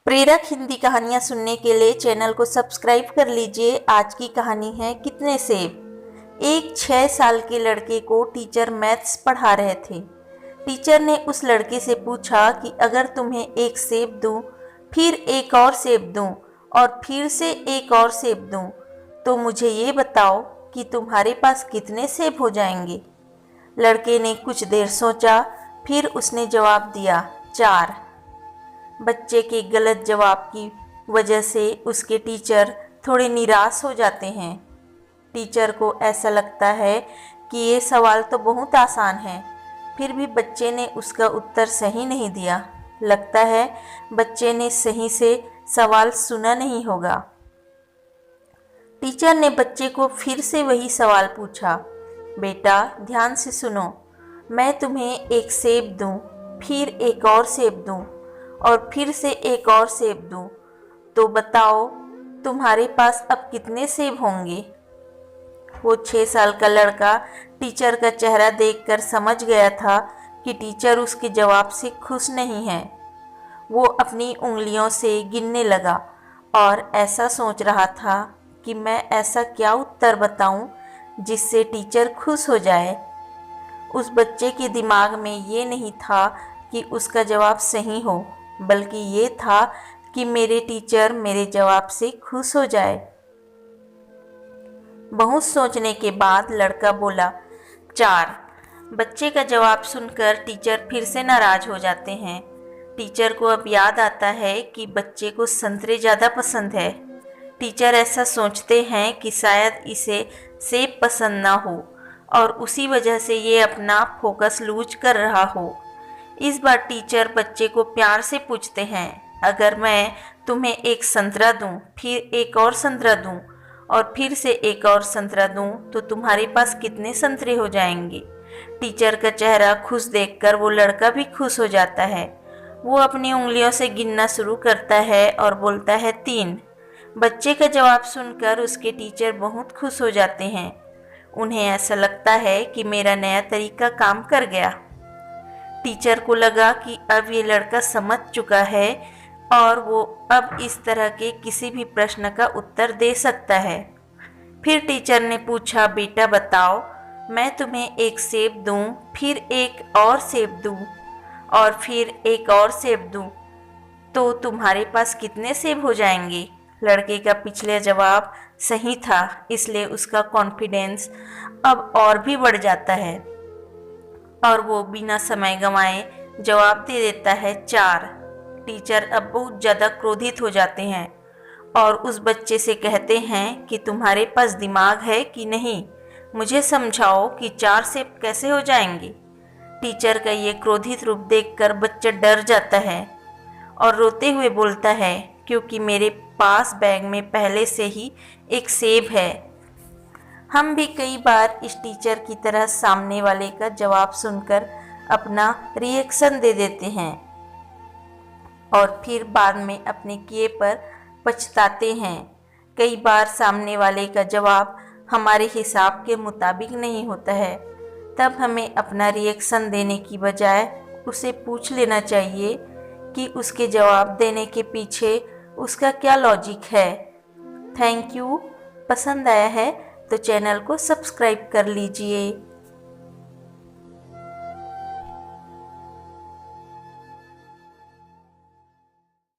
प्रेरक हिंदी कहानियाँ सुनने के लिए चैनल को सब्सक्राइब कर लीजिए। आज की कहानी है कितने सेब। एक 6 साल के लड़के को टीचर मैथ्स पढ़ा रहे थे। टीचर ने उस लड़के से पूछा कि अगर तुम्हें एक सेब दूं, फिर एक और सेब दूं और फिर से एक और सेब दूं, तो मुझे ये बताओ कि तुम्हारे पास कितने सेब हो जाएंगे। लड़के ने कुछ देर सोचा, फिर उसने जवाब दिया 4। बच्चे के गलत जवाब की वजह से उसके टीचर थोड़े निराश हो जाते हैं। टीचर को ऐसा लगता है कि ये सवाल तो बहुत आसान है, फिर भी बच्चे ने उसका उत्तर सही नहीं दिया। लगता है बच्चे ने सही से सवाल सुना नहीं होगा। टीचर ने बच्चे को फिर से वही सवाल पूछा, बेटा ध्यान से सुनो, मैं तुम्हें एक सेब दूं, फिर एक और सेब दूं और फिर से एक और सेब दूं, तो बताओ तुम्हारे पास अब कितने सेब होंगे। वो 6 साल का लड़का टीचर का चेहरा देखकर समझ गया था कि टीचर उसके जवाब से खुश नहीं है। वो अपनी उंगलियों से गिनने लगा और ऐसा सोच रहा था कि मैं ऐसा क्या उत्तर बताऊं जिससे टीचर खुश हो जाए। उस बच्चे के दिमाग में ये नहीं था कि उसका जवाब सही हो, बल्कि ये था कि मेरे टीचर मेरे जवाब से खुश हो जाए। बहुत सोचने के बाद लड़का बोला 4। बच्चे का जवाब सुनकर टीचर फिर से नाराज हो जाते हैं। टीचर को अब याद आता है कि बच्चे को संतरे ज़्यादा पसंद है। टीचर ऐसा सोचते हैं कि शायद इसे सेब पसंद ना हो और उसी वजह से ये अपना फोकस लूज कर रहा हो। इस बार टीचर बच्चे को प्यार से पूछते हैं, अगर मैं तुम्हें एक संतरा दूं, फिर एक और संतरा दूं और फिर से एक और संतरा दूं, तो तुम्हारे पास कितने संतरे हो जाएंगे। टीचर का चेहरा खुश देखकर वो लड़का भी खुश हो जाता है। वो अपनी उंगलियों से गिनना शुरू करता है और बोलता है 3। बच्चे का जवाब सुनकर उसके टीचर बहुत खुश हो जाते हैं। उन्हें ऐसा लगता है कि मेरा नया तरीका काम कर गया। टीचर को लगा कि अब ये लड़का समझ चुका है और वो अब इस तरह के किसी भी प्रश्न का उत्तर दे सकता है। फिर टीचर ने पूछा, बेटा बताओ, मैं तुम्हें एक सेब दूं, फिर एक और सेब दूं और फिर एक और सेब दूं, तो तुम्हारे पास कितने सेब हो जाएंगे। लड़के का पिछले जवाब सही था, इसलिए उसका कॉन्फिडेंस अब और भी बढ़ जाता है और वो बिना समय गंवाए जवाब दे देता है 4। टीचर अब बहुत ज़्यादा क्रोधित हो जाते हैं और उस बच्चे से कहते हैं कि तुम्हारे पास दिमाग है कि नहीं, मुझे समझाओ कि 4 सेब कैसे हो जाएंगे। टीचर का ये क्रोधित रूप देखकर बच्चा डर जाता है और रोते हुए बोलता है, क्योंकि मेरे पास बैग में पहले से ही एक सेब है। हम भी कई बार इस टीचर की तरह सामने वाले का जवाब सुनकर अपना रिएक्शन दे देते हैं और फिर बाद में अपने किए पर पछताते हैं। कई बार सामने वाले का जवाब हमारे हिसाब के मुताबिक नहीं होता है, तब हमें अपना रिएक्शन देने की बजाय उसे पूछ लेना चाहिए कि उसके जवाब देने के पीछे उसका क्या लॉजिक है। Thank you. पसंद आया है तो चैनल को सब्सक्राइब कर लीजिए।